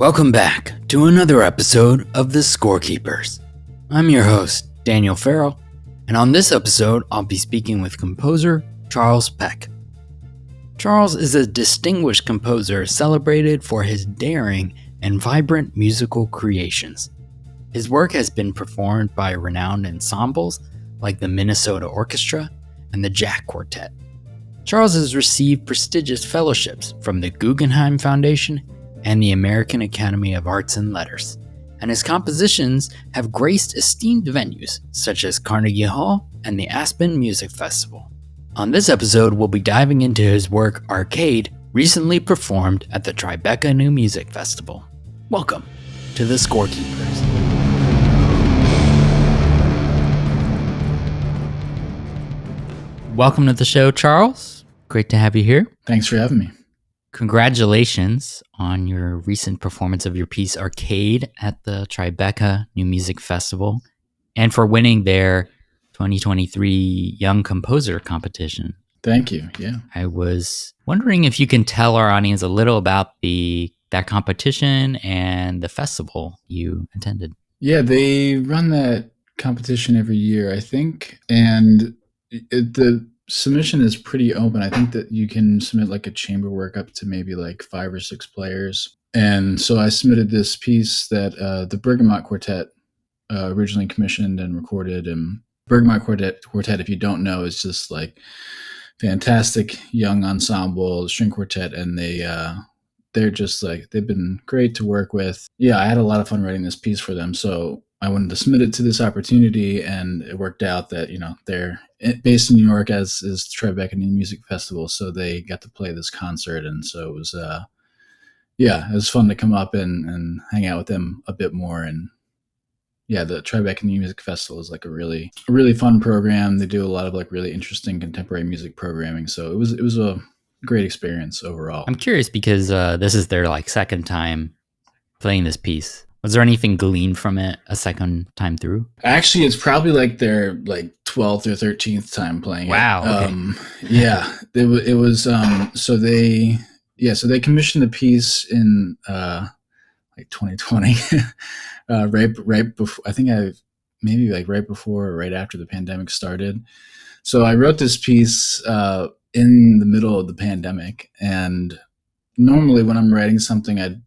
Welcome back to another episode of The Scorekeepers. I'm your host, Daniel Farrell, and on this episode, I'll be speaking with composer Charles Peck. Charles is a distinguished composer celebrated for his daring and vibrant musical creations. His work has been performed by renowned ensembles like the Minnesota Orchestra and the JACK Quartet. Charles has received prestigious fellowships from the Guggenheim Foundation and the American Academy of Arts and Letters, and his compositions have graced esteemed venues such as Carnegie Hall and the Aspen Music Festival. On this episode, we'll be diving into his work Arcade, recently performed at the Tribeca New Music Festival. Welcome to The Scorekeepers. Welcome to the show, Charles. Great to have you here. Thanks for having me. Congratulations on your recent performance of your piece Arcade at the Tribeca New Music Festival and for winning their 2023 Young Composer Competition. Thank you. Yeah. I was wondering if you can tell our audience a little about that competition and the festival you attended. Yeah, they run that competition every year, I think, and the submission is pretty open. I think that you can submit like a chamber work up to maybe like 5 or 6 players. And so I submitted this piece that the Bergamot Quartet originally commissioned and recorded. And Bergamot Quartet, if you don't know, is just like fantastic young ensemble string quartet, and they're just like, they've been great to work with. Yeah, I had a lot of fun writing this piece for them. So I wanted to submit it to this opportunity, and it worked out that, they're based in New York, as is the Tribeca New Music Festival. So they got to play this concert. And so it was, it was fun to come up and hang out with them a bit more. And yeah, the Tribeca New Music Festival is like a really fun program. They do a lot of like really interesting contemporary music programming. So it was a great experience overall. I'm curious because this is their like second time playing this piece. Was there anything gleaned from it a second time through? Actually, it's probably like their like 12th or 13th time playing it. Wow. Okay. Yeah, it was. So they commissioned the piece in like 2020, right before. I think maybe like right before or right after the pandemic started. So I wrote this piece in the middle of the pandemic, and normally when I'm writing something,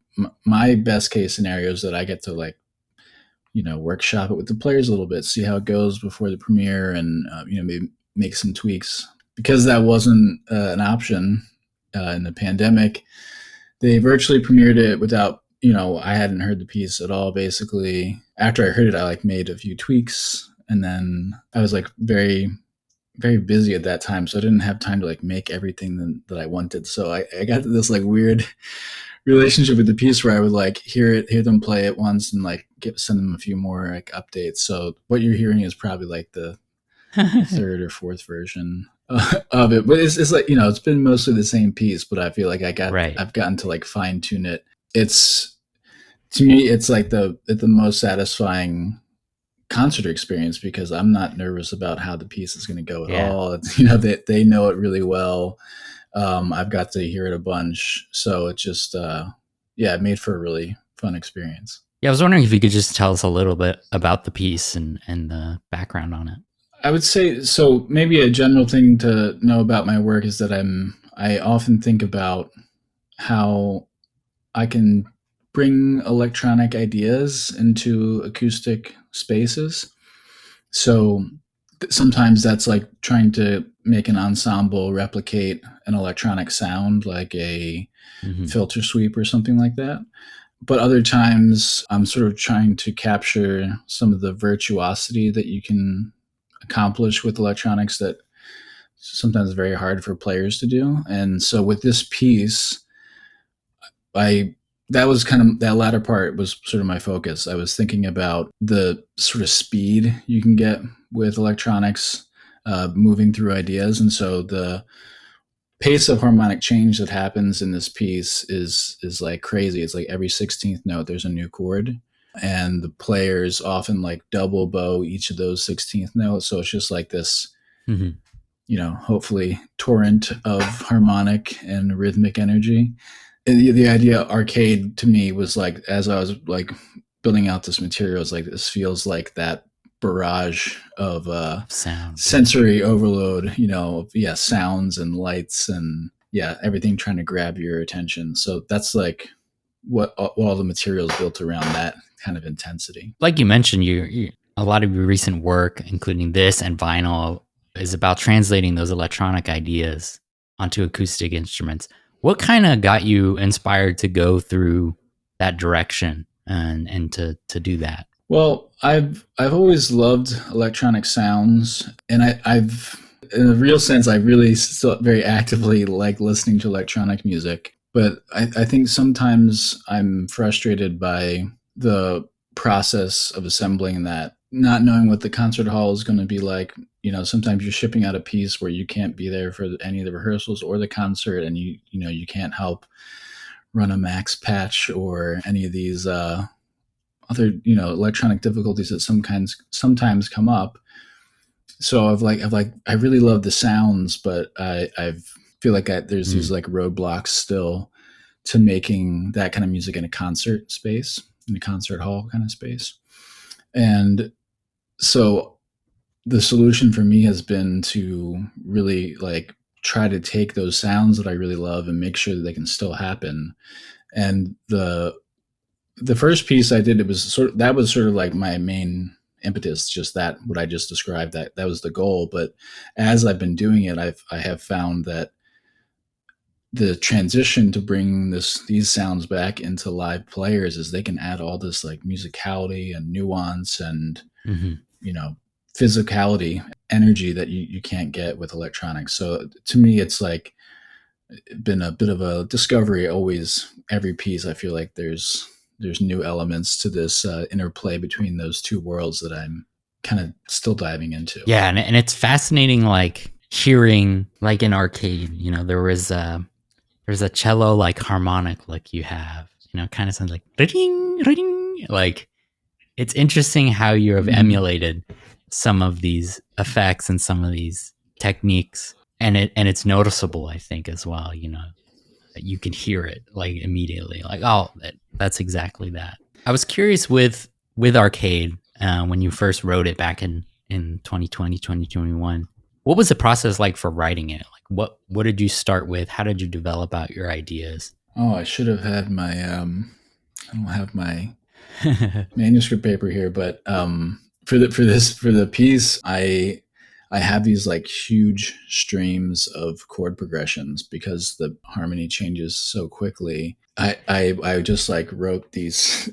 my best case scenario is that I get to like, workshop it with the players a little bit, see how it goes before the premiere, and maybe make some tweaks. Because that wasn't an option in the pandemic, they virtually premiered it without, I hadn't heard the piece at all. Basically, after I heard it, I like made a few tweaks, and then I was like very, very busy at that time, so I didn't have time to like make everything that I wanted. So I got this like weird relationship with the piece where I would like hear them play it once and like send them a few more like updates. So what you're hearing is probably like the third or fourth version of it, but it's like, it's been mostly the same piece, but I feel like I've gotten to like fine tune it. To me, it's like the most satisfying concert experience because I'm not nervous about how the piece is going to go at all. It's, they know it really well. I've got to hear it a bunch. So it just, it made for a really fun experience. Yeah, I was wondering if you could just tell us a little bit about the piece and the background on it. I would say, so maybe a general thing to know about my work is that I often think about how I can bring electronic ideas into acoustic spaces. So sometimes that's like trying to make an ensemble replicate an electronic sound, like a filter sweep or something like that. But other times I'm sort of trying to capture some of the virtuosity that you can accomplish with electronics that sometimes is very hard for players to do. And so with this piece, that latter part was sort of my focus. I was thinking about the sort of speed you can get with electronics, moving through ideas. And so the pace of harmonic change that happens in this piece is like crazy. It's like every 16th note, there's a new chord, and the players often like double bow each of those 16th notes. So it's just like this, hopefully torrent of harmonic and rhythmic energy. the idea arcade to me was like, as I was like building out this material, it's like, this feels like that barrage of Sound. sensory overload, sounds and lights and everything trying to grab your attention. So that's like what all the material is built around, that kind of intensity. Like you mentioned, a lot of your recent work, including this and vinyl, is about translating those electronic ideas onto acoustic instruments. What kind of got you inspired to go through that direction and to do that? Well, I've always loved electronic sounds, and I've in a real sense, I really still very actively like listening to electronic music. But I think sometimes I'm frustrated by the process of assembling that, not knowing what the concert hall is going to be like. Sometimes you're shipping out a piece where you can't be there for any of the rehearsals or the concert, and you can't help run a max patch or any of these other electronic difficulties that sometimes come up. So I really love the sounds, but I feel like there's these like roadblocks still to making that kind of music in a concert space, in a concert hall kind of space. And so the solution for me has been to really like try to take those sounds that I really love and make sure that they can still happen. And the first piece I did, was sort of like my main impetus, just that what I just described, that was the goal. But as I've been doing it, I have found that the transition to bring these sounds back into live players is they can add all this like musicality and nuance and physicality, energy that you can't get with electronics. So to me, it's like been a bit of a discovery. Always, every piece, I feel like there's new elements to this interplay between those two worlds that I'm kind of still diving into. Yeah, and it's fascinating, like hearing, like in arcade, there's a cello like harmonic like you have, kind of sounds like ring, ring. Like it's interesting how you have emulated some of these effects and some of these techniques, and it's noticeable, I think, as well. That you can hear it like immediately, like, oh, that's exactly that. I was curious with arcade, when you first wrote it back in 2020, 2021, what was the process like for writing it? Like what did you start with? How did you develop out your ideas? Oh, I should have had my I don't have my manuscript paper here, but for the piece, I have these like huge streams of chord progressions because the harmony changes so quickly. I just like wrote these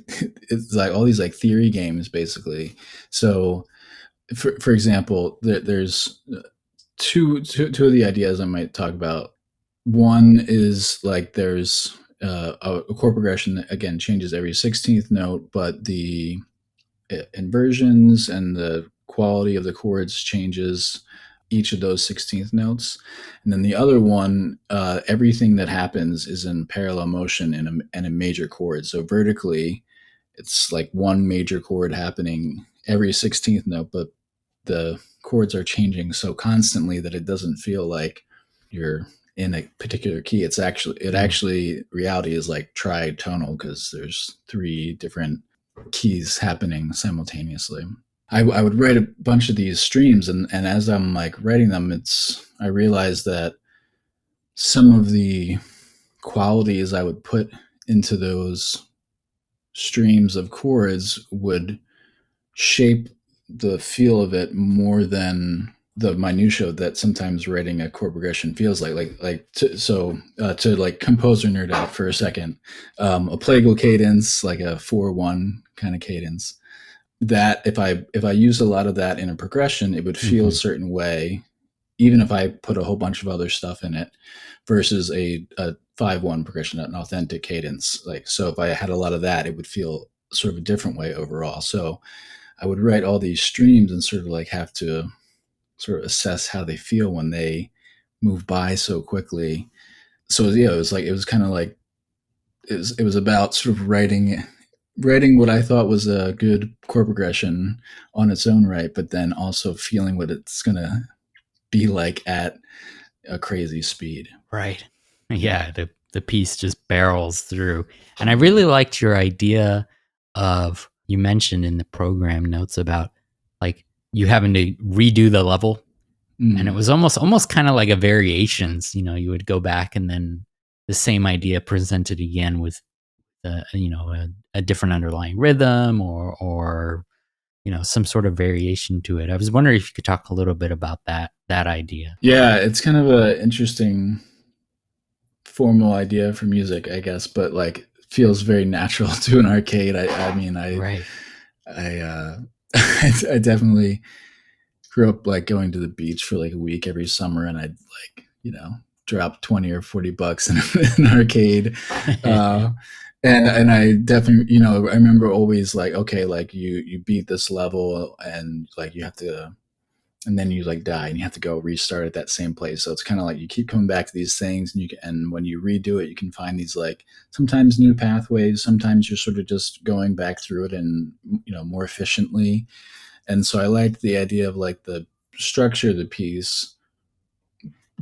it's like all these like theory games basically. So for example, there's two of the ideas I might talk about. One is like there's a chord progression that again changes every 16th note, but the inversions and the quality of the chords changes each of those 16th notes. And then the other one, everything that happens is in parallel motion in a major chord. So vertically, it's like one major chord happening every 16th note, but the chords are changing so constantly that it doesn't feel like you're in a particular key. Actually reality is like tritonal because there's three different keys happening simultaneously. I would write a bunch of these streams, and as I'm like writing them, I realized that some of the qualities I would put into those streams of chords would shape the feel of it more than the minutia that sometimes writing a chord progression feels like. To like composer nerd out for a second, a plagal cadence, like a 4/1 kind of cadence, that if I used a lot of that in a progression, it would feel a certain way, even if I put a whole bunch of other stuff in it, versus a 5/1 progression, an authentic cadence. Like, so if I had a lot of that, it would feel sort of a different way overall. So I would write all these streams and sort of like have to sort of assess how they feel when they move by so quickly. So it was kind of like it was about sort of writing what I thought was a good chord progression on its own right, but then also feeling what it's gonna be like at a crazy speed. Right. Yeah. the piece just barrels through. And I really liked your idea of, you mentioned in the program notes about like you having to redo the level. And it was almost kind of like a variations, you would go back and then the same idea presented again with a different underlying rhythm or some sort of variation to it. I was wondering if you could talk a little bit about that idea. Yeah, it's kind of an interesting formal idea for music, I guess, but like feels very natural to an arcade. Right. I definitely grew up like going to the beach for like a week every summer, and I'd like drop 20 or 40 bucks in an arcade. And I definitely, I remember always like, okay, like you beat this level and like you have to, and then you like die and you have to go restart at that same place. So it's kind of like you keep coming back to these things, and when you redo it, you can find these like sometimes new pathways. Sometimes you're sort of just going back through it and more efficiently. And so I liked the idea of like the structure of the piece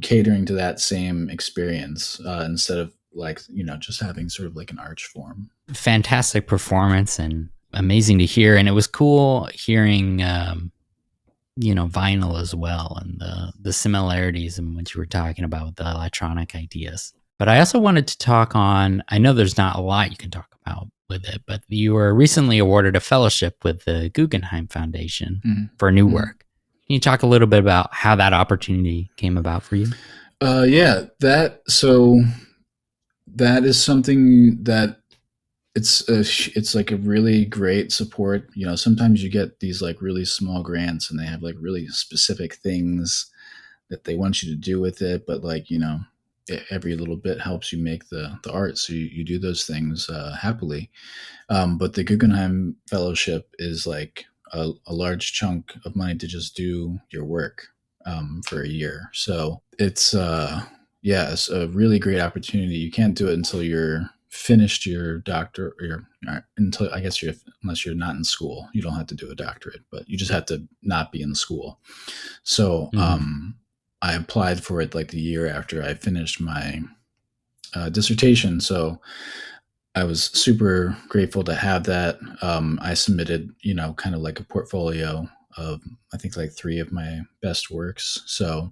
catering to that same experience instead of like just having sort of like an arch form. Fantastic performance and amazing to hear. And it was cool hearing vinyl as well, and the similarities in what you were talking about with the electronic ideas. But I also wanted to talk on, I know there's not a lot you can talk about with it, but you were recently awarded a fellowship with the Guggenheim Foundation for new work. Can you talk a little bit about how that opportunity came about for you? Yeah, that is something that it's like a really great support. Sometimes you get these like really small grants and they have like really specific things that they want you to do with it, but like every little bit helps you make the art, so you do those things happily. But the Guggenheim Fellowship is like a large chunk of money to just do your work for a year. So it's it's a really great opportunity. You can't do it until you're finished your doctor, or until I guess unless you're not in school. You don't have to do a doctorate, but you just have to not be in school. So I applied for it like the year after I finished my dissertation. So I was super grateful to have that. I submitted, kind of like a portfolio of, I think like 3 of my best works. So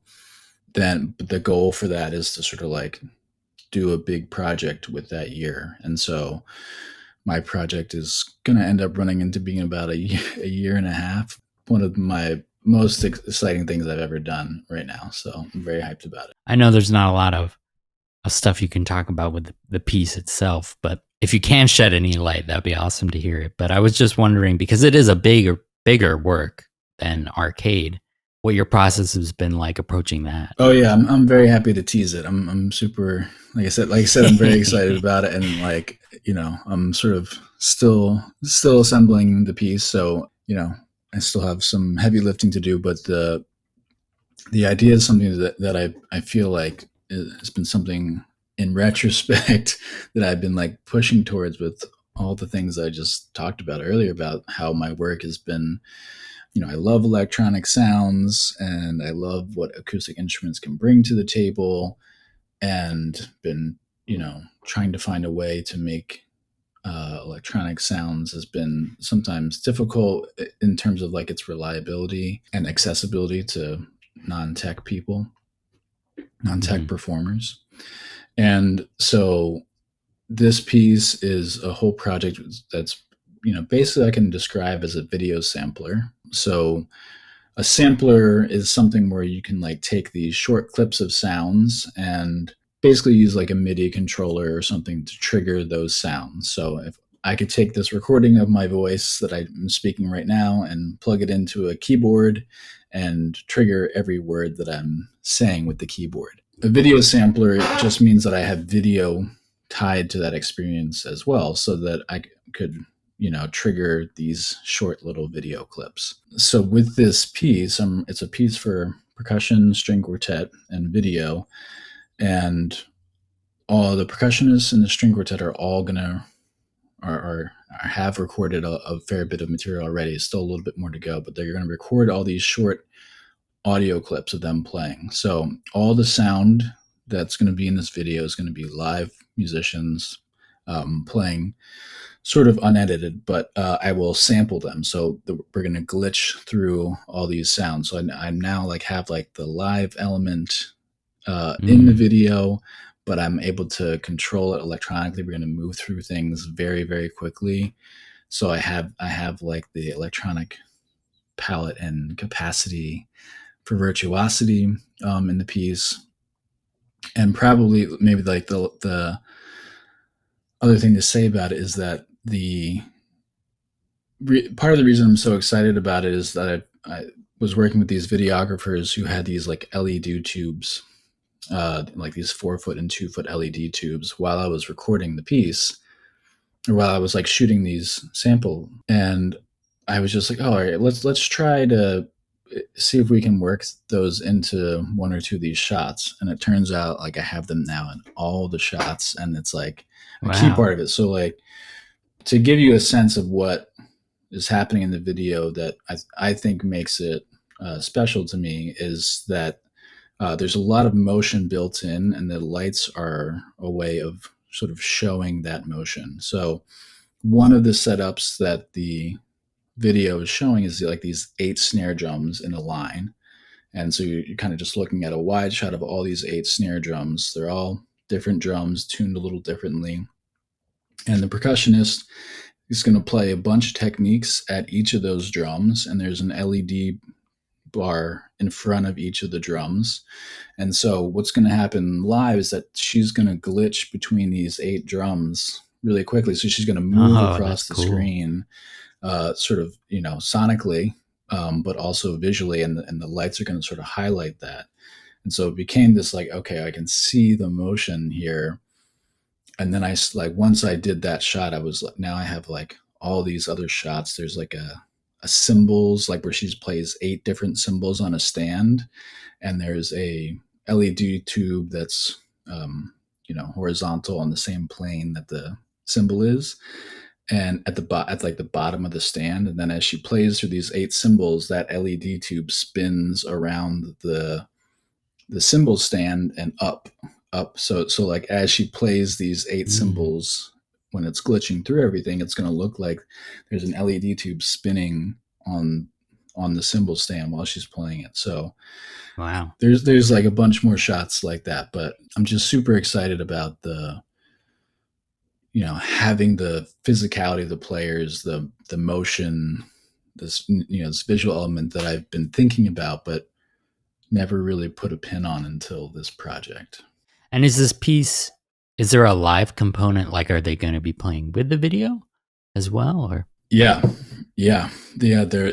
then the goal for that is to sort of like do a big project with that year. And so my project is going to end up running into being about a year and a half. One of my most exciting things I've ever done right now. So I'm very hyped about it. I know there's not a lot of stuff you can talk about with the piece itself, but if you can shed any light, that'd be awesome to hear it. But I was just wondering, because it is a bigger work than arcade, what your process has been like approaching that. Oh yeah, I'm very happy to tease it. I'm super, like I said, I'm very excited about it, and like I'm sort of still assembling the piece, so I still have some heavy lifting to do, but the idea is something that I feel like has been something in retrospect that I've been like pushing towards with all the things I just talked about earlier about how my work has been. I love electronic sounds and I love what acoustic instruments can bring to the table, and been, trying to find a way to make electronic sounds has been sometimes difficult in terms of like its reliability and accessibility to non-tech people, non-tech performers. And so this piece is a whole project that's, basically I can describe as a video sampler. So a sampler is something where you can like take these short clips of sounds and basically use like a MIDI controller or something to trigger those sounds. So if I could take this recording of my voice that I'm speaking right now and plug it into a keyboard and trigger every word that I'm saying with the keyboard. A video sampler just means that I have video tied to that experience as well, so that I could trigger these short little video clips. So with this piece, it's a piece for percussion, string quartet, and video. And all the percussionists and the string quartet are all gonna have recorded a fair bit of material already. It's still a little bit more to go, but they're gonna record all these short audio clips of them playing. So all the sound that's gonna be in this video is gonna be live musicians playing sort of unedited, but I will sample them. So we're going to glitch through all these sounds. So I'm now like have like the live element in the video, but I'm able to control it electronically. We're going to move through things very, very quickly. So I have like the electronic palette and capacity for virtuosity in the piece. And probably maybe like the other thing to say about it is that part of the reason I'm so excited about it is that I was working with these videographers who had these like LED tubes, like these 4-foot and 2-foot LED tubes while I was recording the piece, or while I was like shooting these sample. And I was just like, oh, all right, let's try to see if we can work those into one or two of these shots. And it turns out like I have them now in all the shots, and it's like a key part of it. So like to give you a sense of what is happening in the video that I think makes it special to me is that there's a lot of motion built in, and the lights are a way of sort of showing that motion. So one of the setups that the video is showing is like these 8 snare drums in a line. And so you're kind of just looking at a wide shot of all these 8 snare drums. They're all different drums tuned a little differently. And the percussionist is going to play a bunch of techniques at each of those drums. And there's an LED bar in front of each of the drums. And so what's going to happen live is that she's going to glitch between these 8 drums really quickly. So she's going to move across the screen, sort of, sonically, but also visually, and the lights are going to sort of highlight that. And so it became this like, okay, I can see the motion here. And then I like, once I did that shot, I was like, now I have like all these other shots. There's like a cymbals, like where she plays 8 different cymbals on a stand. And there's a LED tube that's, horizontal on the same plane that the cymbal is. And at like the bottom of the stand. And then as she plays through these 8 cymbals, that LED tube spins around the cymbal stand and up. So like as she plays these 8 cymbals, when it's glitching through everything, it's going to look like there's an LED tube spinning on the cymbal stand while she's playing it. So wow, there's like a bunch more shots like that, but I'm just super excited about the, having the physicality of the players, the motion, this, this visual element that I've been thinking about, but never really put a pin on until this project. And is there a live component? Like, are they going to be playing with the video as well, or? Yeah.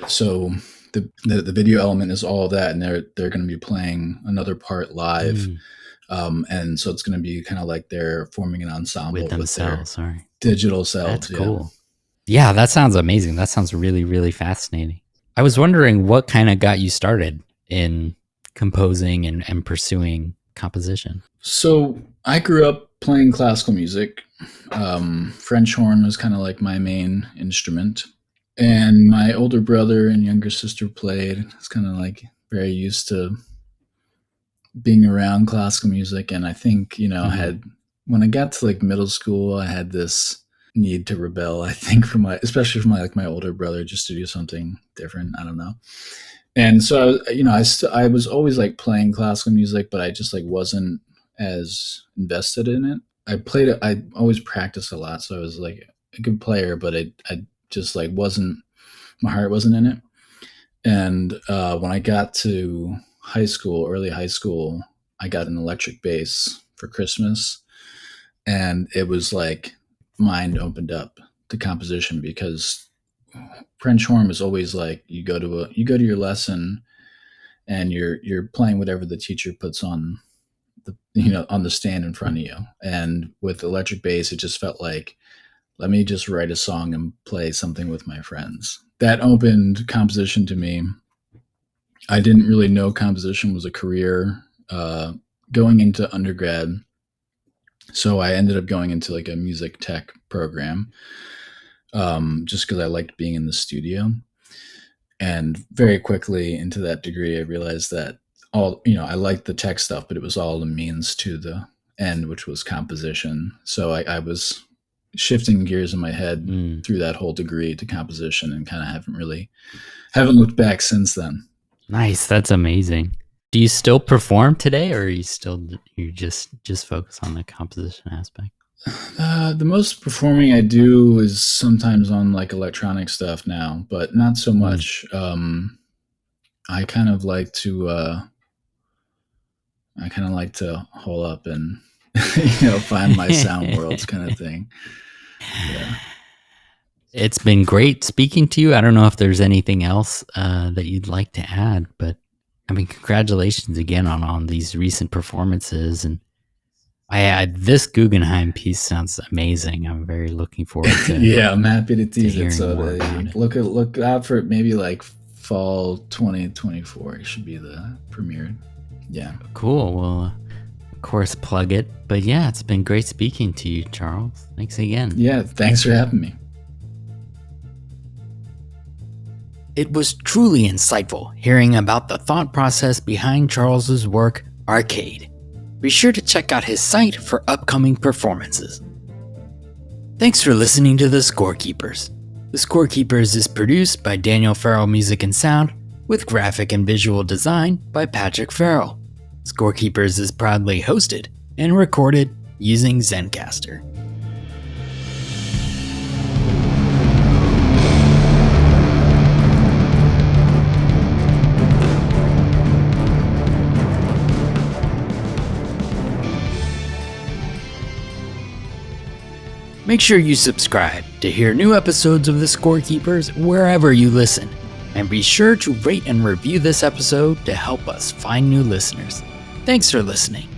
So the video element is all that, and they're going to be playing another part live. And so it's going to be kind of like they're forming an ensemble with themselves, with their digital selves. That's cool. Yeah, that sounds amazing. That sounds really, really fascinating. I was wondering what kind of got you started in composing and pursuing composition. So I grew up playing classical music. French horn was kind of like my main instrument. And my older brother and younger sister played. It's kind of like very used to being around classical music. And I think, when I got to like middle school, I had this need to rebel, I think, especially from my older brother, just to do something different. I don't know. And so, I was always like playing classical music, but I just like wasn't as invested in it. I always practiced a lot. So I was like a good player, but I just like my heart wasn't in it. And when I got to early high school, I got an electric bass for Christmas. And it was like mind opened up to composition, because French horn was always like you go to your lesson and you're playing whatever the teacher puts on the stand in front of you. And with electric bass, it just felt like, let me just write a song and play something with my friends. That opened composition to me. I didn't really know composition was a career going into undergrad. So I ended up going into like a music tech program, just because I liked being in the studio. And very quickly into that degree, I realized that I liked the tech stuff, but it was all a means to the end, which was composition. So I was shifting gears in my head through that whole degree to composition, and kind of haven't looked back since then. Nice. That's amazing. Do you still perform today, or are you just focus on the composition aspect? The most performing I do is sometimes on like electronic stuff now, but not so much. I kind of like to hole up and find my sound worlds kind of thing. Yeah. It's been great speaking to you. I don't know if there's anything else that you'd like to add, but I mean, congratulations again on these recent performances. And this Guggenheim piece sounds amazing. I'm very looking forward to yeah, I'm happy to tease it. So it. Look out for it, maybe like fall 2024 should be the premiere. Yeah. Cool. Well, of course, plug it. But yeah, it's been great speaking to you, Charles. Thanks again. Yeah, thanks for having me. It was truly insightful hearing about the thought process behind Charles's work, Arcade. Be sure to check out his site for upcoming performances. Thanks for listening to The Scorekeepers. The Scorekeepers is produced by Daniel Farrell Music and Sound, with graphic and visual design by Patrick Farrell. Scorekeepers is proudly hosted and recorded using Zencastr. Make sure you subscribe to hear new episodes of The Scorekeepers wherever you listen, and be sure to rate and review this episode to help us find new listeners. Thanks for listening.